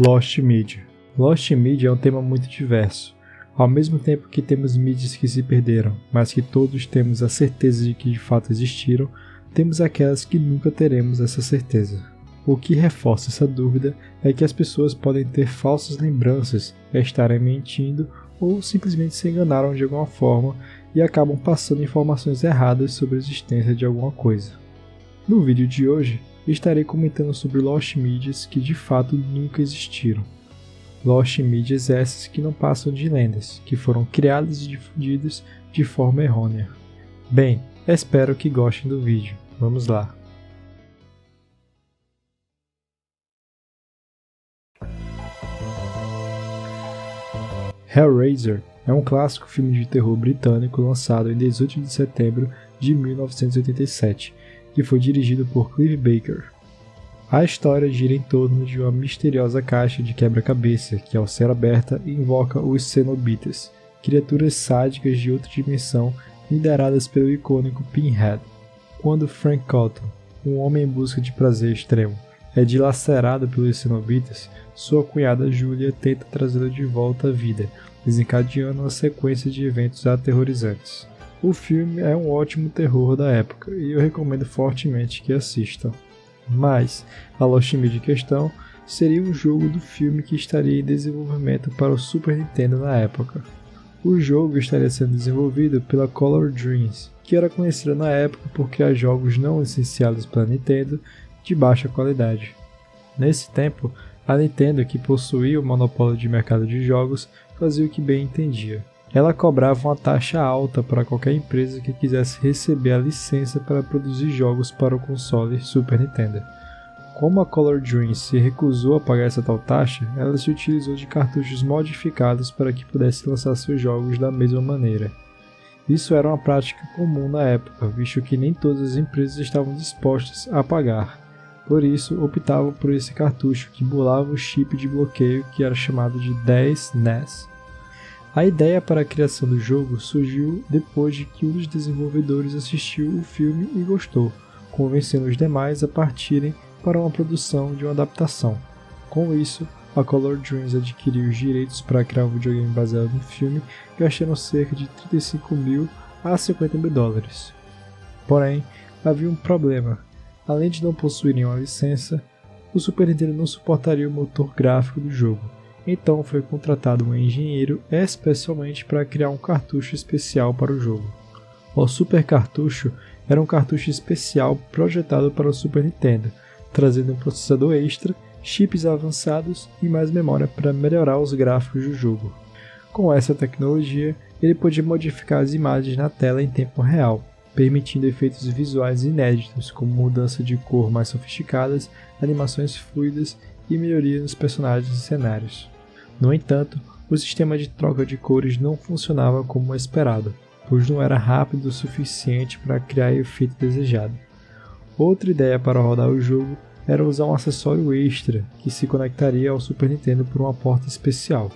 Lost Media. Lost Media é um tema muito diverso. Ao mesmo tempo que temos mídias que se perderam, mas que todos temos a certeza de que de fato existiram, temos aquelas que nunca teremos essa certeza. O que reforça essa dúvida é que as pessoas podem ter falsas lembranças, estarem mentindo ou simplesmente se enganaram de alguma forma e acabam passando informações erradas sobre a existência de alguma coisa. No vídeo de hoje, estarei comentando sobre Lost Medias que de fato nunca existiram. Lost Medias essas que não passam de lendas, que foram criadas e difundidas de forma errônea. Bem, espero que gostem do vídeo. Vamos lá! Hellraiser é um clássico filme de terror britânico lançado em 18 de setembro de 1987, que foi dirigido por Clive Barker. A história gira em torno de uma misteriosa caixa de quebra-cabeça que, ao ser aberta, invoca os Cenobitas, criaturas sádicas de outra dimensão lideradas pelo icônico Pinhead. Quando Frank Cotton, um homem em busca de prazer extremo, é dilacerado pelos Cenobitas, sua cunhada Julia tenta trazê-lo de volta à vida, desencadeando uma sequência de eventos aterrorizantes. O filme é um ótimo terror da época e eu recomendo fortemente que assistam. Mas, a Lost Media em questão seria um jogo do filme que estaria em desenvolvimento para o Super Nintendo na época. O jogo estaria sendo desenvolvido pela Color Dreams, que era conhecida na época por criar jogos não licenciados pela Nintendo de baixa qualidade. Nesse tempo, a Nintendo, que possuía o monopólio de mercado de jogos, fazia o que bem entendia. Ela cobrava uma taxa alta para qualquer empresa que quisesse receber a licença para produzir jogos para o console Super Nintendo. Como a Color Dreams se recusou a pagar essa tal taxa, ela se utilizou de cartuchos modificados para que pudesse lançar seus jogos da mesma maneira. Isso era uma prática comum na época, visto que nem todas as empresas estavam dispostas a pagar. Por isso, optavam por esse cartucho que burlava o chip de bloqueio que era chamado de 10 NES. A ideia para a criação do jogo surgiu depois de que um dos desenvolvedores assistiu o filme e gostou, convencendo os demais a partirem para uma produção de uma adaptação. Com isso, a Color Dreams adquiriu os direitos para criar um videogame baseado no filme, gastando cerca de 35 mil a 50 mil dólares. Porém, havia um problema. Além de não possuírem uma licença, o Super Nintendo não suportaria o motor gráfico do jogo. Então foi contratado um engenheiro especialmente para criar um cartucho especial para o jogo. O Super Cartucho era um cartucho especial projetado para o Super Nintendo, trazendo um processador extra, chips avançados e mais memória para melhorar os gráficos do jogo. Com essa tecnologia, ele podia modificar as imagens na tela em tempo real, permitindo efeitos visuais inéditos como mudança de cor mais sofisticadas, animações fluidas e melhoria nos personagens e cenários. No entanto, o sistema de troca de cores não funcionava como esperado, pois não era rápido o suficiente para criar o efeito desejado. Outra ideia para rodar o jogo era usar um acessório extra que se conectaria ao Super Nintendo por uma porta especial,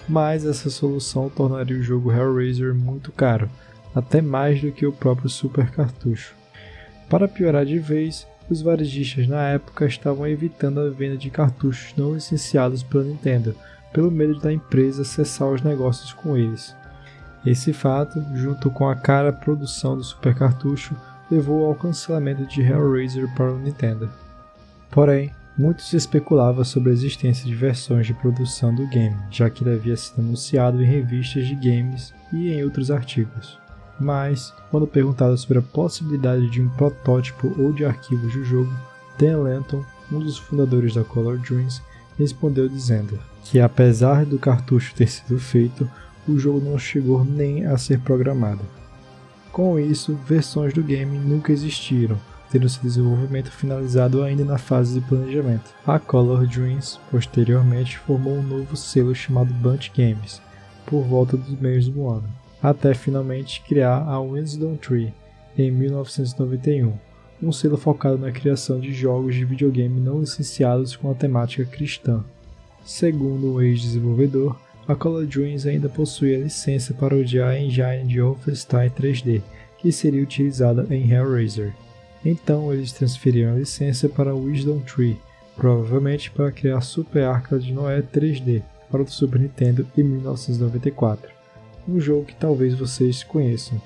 mas essa solução tornaria o jogo Hellraiser muito caro, até mais do que o próprio Super Cartucho. Para piorar de vez, os varejistas na época estavam evitando a venda de cartuchos não licenciados pela Nintendo, pelo medo da empresa cessar os negócios com eles. Esse fato, junto com a cara produção do Super Cartucho, levou ao cancelamento de Hellraiser para o Nintendo. Porém, muitos especulavam sobre a existência de versões de produção do game, já que ele havia sido anunciado em revistas de games e em outros artigos. Mas, quando perguntado sobre a possibilidade de um protótipo ou de arquivos do jogo, Dan Lanton, um dos fundadores da Color Dreams, respondeu dizendo que, apesar do cartucho ter sido feito, o jogo não chegou nem a ser programado. Com isso, versões do game nunca existiram, tendo seu desenvolvimento finalizado ainda na fase de planejamento. A Color Dreams, posteriormente, formou um novo selo chamado Bunch Games, por volta dos meios do ano, até finalmente criar a Wisdom Tree, em 1991, um selo focado na criação de jogos de videogame não licenciados com a temática cristã. Segundo o ex-desenvolvedor, a Color Dreams ainda possuía licença para usar a engine de Wolfenstein 3D, que seria utilizada em Hellraiser. Então eles transferiram a licença para Wisdom Tree, provavelmente para criar Super Arca de Noé 3D para o Super Nintendo em 1994, um jogo que talvez vocês conheçam.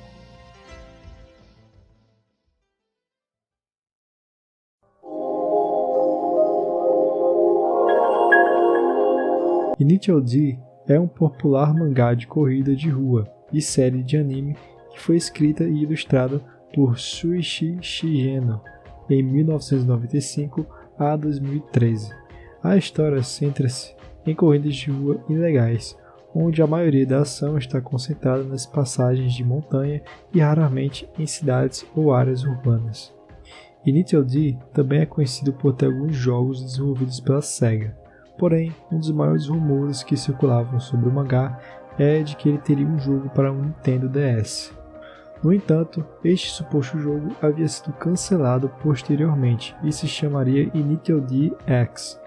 Initial D é um popular mangá de corrida de rua e série de anime que foi escrita e ilustrada por Shuichi Shigeno em 1995 a 2013. A história centra-se em corridas de rua ilegais, onde a maioria da ação está concentrada nas passagens de montanha e raramente em cidades ou áreas urbanas. Initial D também é conhecido por ter alguns jogos desenvolvidos pela Sega. Porém, um dos maiores rumores que circulavam sobre o mangá é de que ele teria um jogo para um Nintendo DS. No entanto, este suposto jogo havia sido cancelado posteriormente e se chamaria Initial D X.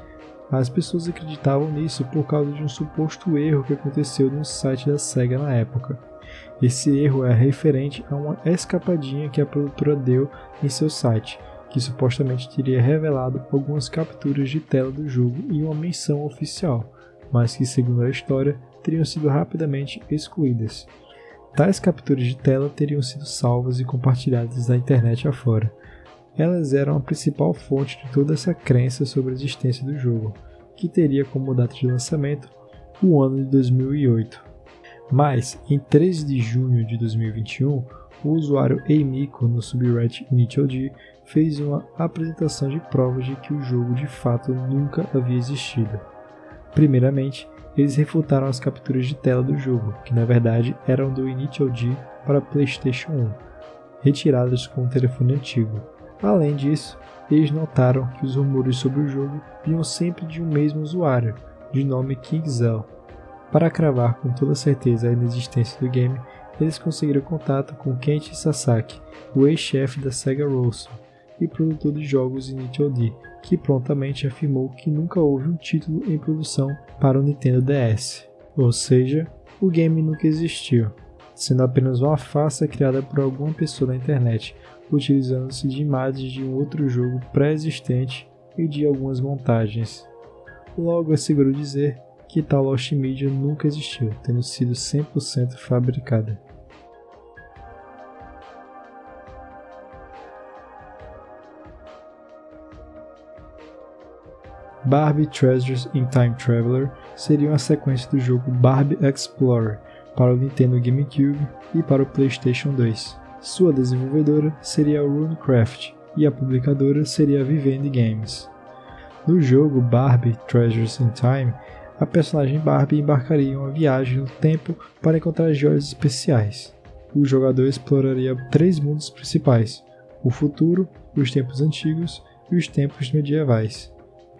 As pessoas acreditavam nisso por causa de um suposto erro que aconteceu no site da Sega na época. Esse erro é referente a uma escapadinha que a produtora deu em seu site, que supostamente teria revelado algumas capturas de tela do jogo e uma menção oficial, mas que, segundo a história, teriam sido rapidamente excluídas. Tais capturas de tela teriam sido salvas e compartilhadas da internet afora. Elas eram a principal fonte de toda essa crença sobre a existência do jogo, que teria como data de lançamento o ano de 2008. Mas, em 13 de junho de 2021, o usuário Eimiko no subreddit Initial D fez uma apresentação de provas de que o jogo de fato nunca havia existido. Primeiramente, eles refutaram as capturas de tela do jogo, que na verdade eram do Initial D para PlayStation 1, retiradas com um telefone antigo. Além disso, eles notaram que os rumores sobre o jogo vinham sempre de um mesmo usuário, de nome KingZell. Para cravar com toda certeza a inexistência do game, eles conseguiram contato com Kenichi Sasaki, o ex-chefe da Sega Rosso e produtor de jogos Initial D, que prontamente afirmou que nunca houve um título em produção para o Nintendo DS. Ou seja, o game nunca existiu, sendo apenas uma farsa criada por alguma pessoa na internet, utilizando-se de imagens de um outro jogo pré-existente e de algumas montagens. Logo é seguro dizer que tal Lost Media nunca existiu, tendo sido 100% fabricada. Barbie Treasures in Time Traveler seria uma sequência do jogo Barbie Explorer para o Nintendo GameCube e para o PlayStation 2. Sua desenvolvedora seria a Runecraft e a publicadora seria a Vivendi Games. No jogo Barbie Treasures in Time, a personagem Barbie embarcaria em uma viagem no tempo para encontrar joias especiais. O jogador exploraria 3 mundos principais: o futuro, os tempos antigos e os tempos medievais.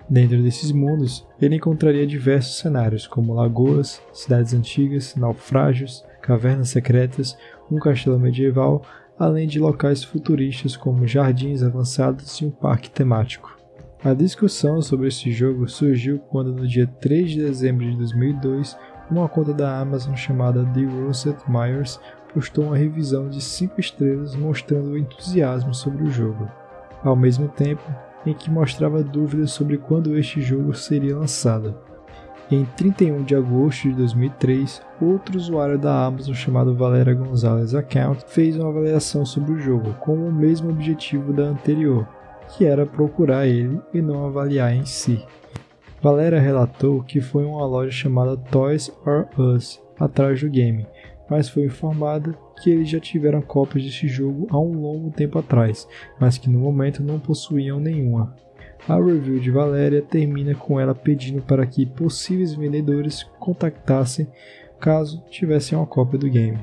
Dentro desses mundos, ele encontraria diversos cenários, como lagoas, cidades antigas, naufrágios, cavernas secretas, um castelo medieval, além de locais futuristas como jardins avançados e um parque temático. A discussão sobre esse jogo surgiu quando, no dia 3 de dezembro de 2002, uma conta da Amazon chamada The Roset Myers postou uma revisão de 5 estrelas mostrando o entusiasmo sobre o jogo, ao mesmo tempo em que mostrava dúvidas sobre quando este jogo seria lançado. Em 31 de agosto de 2003, outro usuário da Amazon chamado Valera Gonzalez Account fez uma avaliação sobre o jogo com o mesmo objetivo da anterior, que era procurar ele e não avaliar em si. Valera relatou que foi uma loja chamada Toys R Us atrás do game, mas foi informada que eles já tiveram cópias desse jogo há um longo tempo atrás, mas que no momento não possuíam nenhuma. A review de Valéria termina com ela pedindo para que possíveis vendedores contactassem caso tivessem uma cópia do game.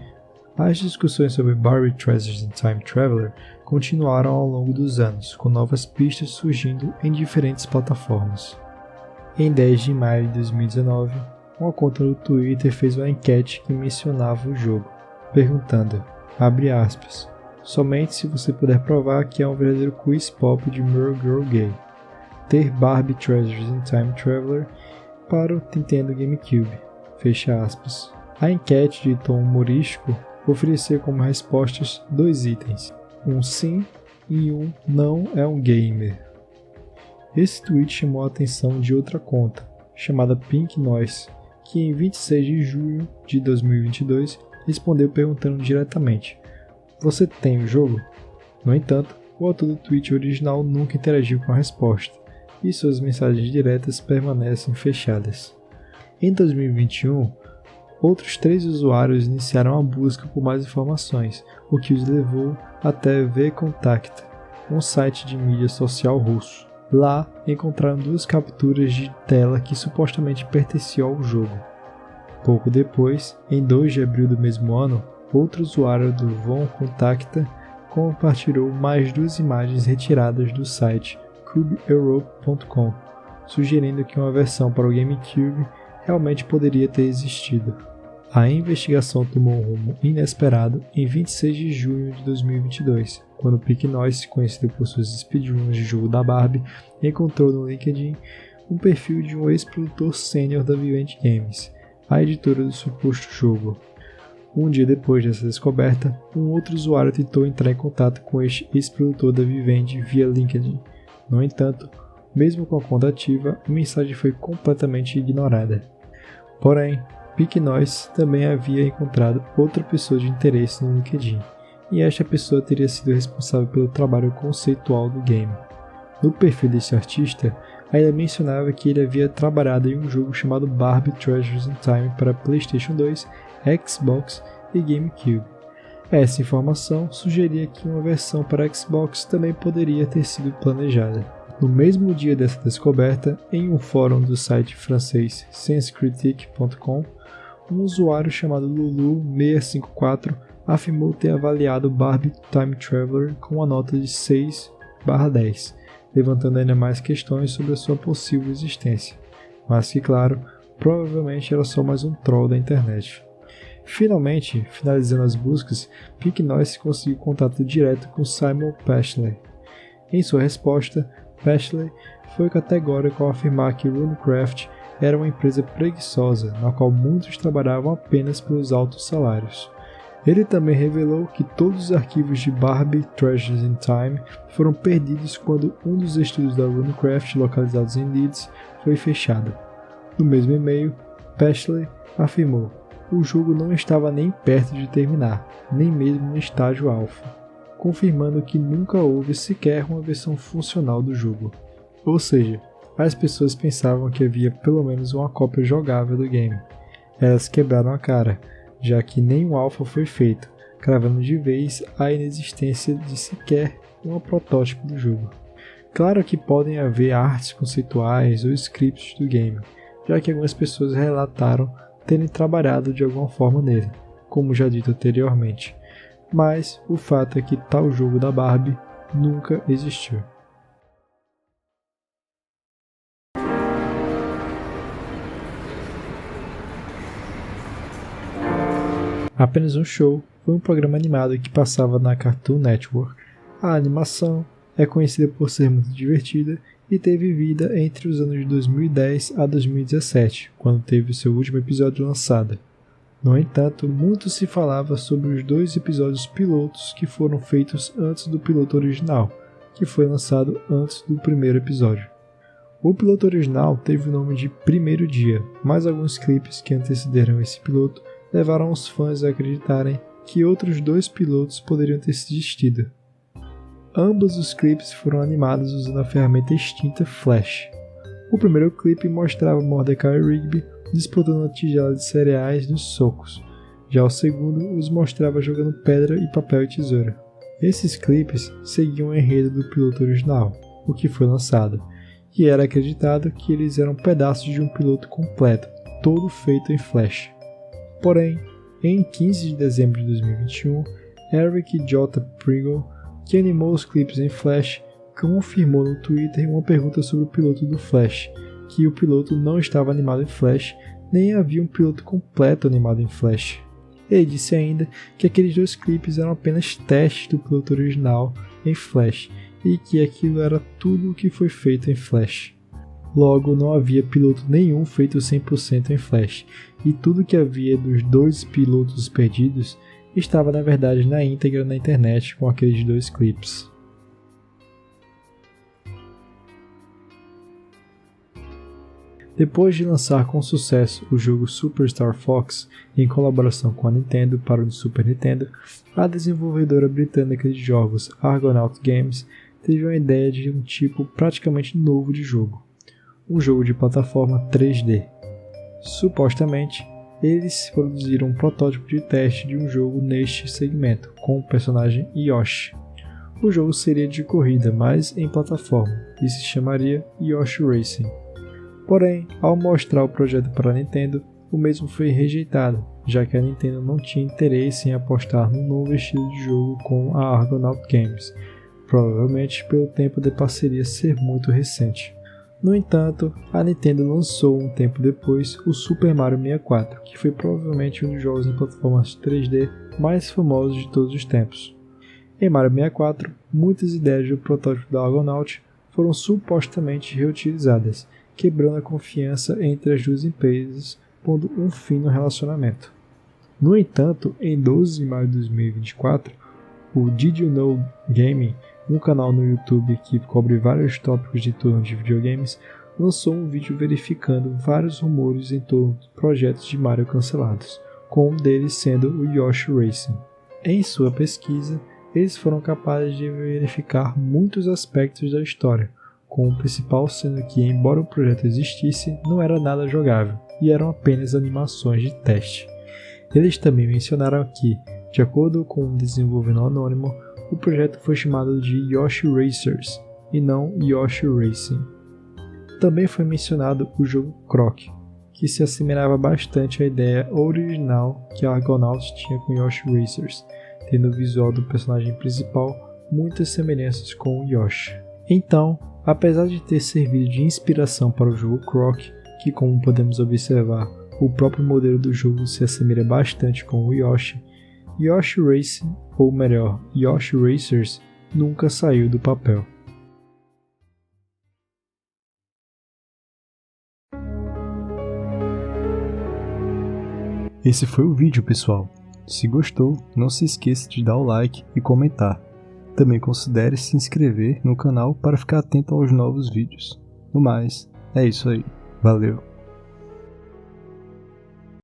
As discussões sobre Barbie Treasures in Time Traveler continuaram ao longo dos anos, com novas pistas surgindo em diferentes plataformas. Em 10 de maio de 2019, uma conta no Twitter fez uma enquete que mencionava o jogo, perguntando, abre aspas, somente se você puder provar que é um verdadeiro quiz pop de Mirror Girl Gay, ter Barbie Treasures in Time Traveler para o Nintendo GameCube, fecha aspas. A enquete de tom humorístico oferecia como respostas 2 itens, um sim e um não é um gamer. Esse tweet chamou a atenção de outra conta, chamada Pink Noise, que em 26 de junho de 2022 respondeu perguntando diretamente: "Você tem o jogo?" No entanto, o autor do tweet original nunca interagiu com a resposta, e suas mensagens diretas permanecem fechadas. Em 2021, outros 3 usuários iniciaram a busca por mais informações, o que os levou até VKontakte, um site de mídia social russo. Lá, encontraram 2 capturas de tela que supostamente pertenciam ao jogo. Pouco depois, em 2 de abril do mesmo ano, outro usuário do VKontakte compartilhou mais 2 imagens retiradas do site cubeeurope.com, sugerindo que uma versão para o GameCube realmente poderia ter existido. A investigação tomou um rumo inesperado em 26 de junho de 2022, quando Pink Noise, conhecido por suas speedruns de jogo da Barbie, encontrou no LinkedIn um perfil de um ex-produtor sênior da Vivendi Games, a editora do suposto jogo. Um dia depois dessa descoberta, um outro usuário tentou entrar em contato com este ex-produtor da Vivendi via LinkedIn. No entanto, mesmo com a conta ativa, a mensagem foi completamente ignorada. Porém, Pink Noise também havia encontrado outra pessoa de interesse no LinkedIn, e esta pessoa teria sido responsável pelo trabalho conceitual do game. No perfil desse artista, ainda mencionava que ele havia trabalhado em um jogo chamado Barbie Treasures in Time para PlayStation 2, Xbox e GameCube. Essa informação sugeria que uma versão para Xbox também poderia ter sido planejada. No mesmo dia dessa descoberta, em um fórum do site francês SenseCritique.com, um usuário chamado Lulu654 afirmou ter avaliado Barbie Time Traveler com uma nota de 6/10, levantando ainda mais questões sobre a sua possível existência, mas que, claro, provavelmente era só mais um troll da internet. Finalmente, finalizando as buscas, Pink Noise conseguiu contato direto com Simon Pashley. Em sua resposta, Pashley foi categórico ao afirmar que Runecraft era uma empresa preguiçosa, na qual muitos trabalhavam apenas pelos altos salários. Ele também revelou que todos os arquivos de Barbie Treasures in Time foram perdidos quando um dos estúdios da Runecraft, localizados em Leeds, foi fechado. No mesmo e-mail, Pashley afirmou: o jogo não estava nem perto de terminar, nem mesmo no estágio alpha, confirmando que nunca houve sequer uma versão funcional do jogo. Ou seja, as pessoas pensavam que havia pelo menos uma cópia jogável do game. Elas quebraram a cara, já que nenhum alpha foi feito, cravando de vez a inexistência de sequer um protótipo do jogo. Claro que podem haver artes conceituais ou scripts do game, já que algumas pessoas relataram terem trabalhado de alguma forma nele, como já dito anteriormente, mas o fato é que tal jogo da Barbie nunca existiu. Apenas um Show foi um programa animado que passava na Cartoon Network. A animação é conhecida por ser muito divertida e teve vida entre os anos de 2010 a 2017, quando teve o seu último episódio lançado. No entanto, muito se falava sobre os 2 episódios pilotos que foram feitos antes do piloto original, que foi lançado antes do primeiro episódio. O piloto original teve o nome de Primeiro Dia, mas alguns clipes que antecederam esse piloto levaram os fãs a acreditarem que outros 2 pilotos poderiam ter existido. Ambos os clipes foram animados usando a ferramenta extinta Flash. O primeiro clipe mostrava Mordecai Rigby disputando uma tigela de cereais nos socos. Já o segundo os mostrava jogando pedra e papel e tesoura. Esses clipes seguiam o enredo do piloto original, o que foi lançado, e era acreditado que eles eram pedaços de um piloto completo, todo feito em Flash. Porém, em 15 de dezembro de 2021, Eric J. Pringle, que animou os clipes em Flash, confirmou no Twitter uma pergunta sobre o piloto do Flash, que o piloto não estava animado em Flash, nem havia um piloto completo animado em Flash. Ele disse ainda que aqueles 2 clipes eram apenas testes do piloto original em Flash, e que aquilo era tudo o que foi feito em Flash. Logo, não havia piloto nenhum feito 100% em Flash, e tudo que havia dos 2 pilotos perdidos estava na verdade na íntegra na internet com aqueles 2 clipes. Depois de lançar com sucesso o jogo Super Star Fox em colaboração com a Nintendo para o Super Nintendo, a desenvolvedora britânica de jogos Argonaut Games teve uma ideia de um tipo praticamente novo de jogo, um jogo de plataforma 3D. Supostamente, eles produziram um protótipo de teste de um jogo neste segmento, com o personagem Yoshi. O jogo seria de corrida, mas em plataforma, e se chamaria Yoshi Racing. Porém, ao mostrar o projeto para a Nintendo, o mesmo foi rejeitado, já que a Nintendo não tinha interesse em apostar no novo estilo de jogo com a Argonaut Games, provavelmente pelo tempo de parceria ser muito recente. No entanto, a Nintendo lançou um tempo depois o Super Mario 64, que foi provavelmente um dos jogos em plataformas 3D mais famosos de todos os tempos. Em Mario 64, muitas ideias do protótipo da Argonaut foram supostamente reutilizadas, quebrando a confiança entre as duas empresas, pondo um fim no relacionamento. No entanto, em 12 de maio de 2024, o Did You Know Gaming, um canal no YouTube que cobre vários tópicos de torno de videogames, lançou um vídeo verificando vários rumores em torno de projetos de Mario cancelados, com um deles sendo o Yoshi Racing. Em sua pesquisa, eles foram capazes de verificar muitos aspectos da história, com o principal sendo que, embora o projeto existisse, não era nada jogável, e eram apenas animações de teste. Eles também mencionaram que, de acordo com um desenvolvedor anônimo, o projeto foi chamado de Yoshi Racers, e não Yoshi Racing. Também foi mencionado o jogo Croc, que se assemelhava bastante à ideia original que a Argonauts tinha com Yoshi Racers, tendo o visual do personagem principal muitas semelhanças com o Yoshi. Então, apesar de ter servido de inspiração para o jogo Croc, que como podemos observar, o próprio modelo do jogo se assemelha bastante com o Yoshi, Yoshi Racing, ou melhor, Yoshi Racers, nunca saiu do papel. Esse foi o vídeo, pessoal. Se gostou, não se esqueça de dar o like e comentar. Também considere se inscrever no canal para ficar atento aos novos vídeos. No mais, é isso aí. Valeu!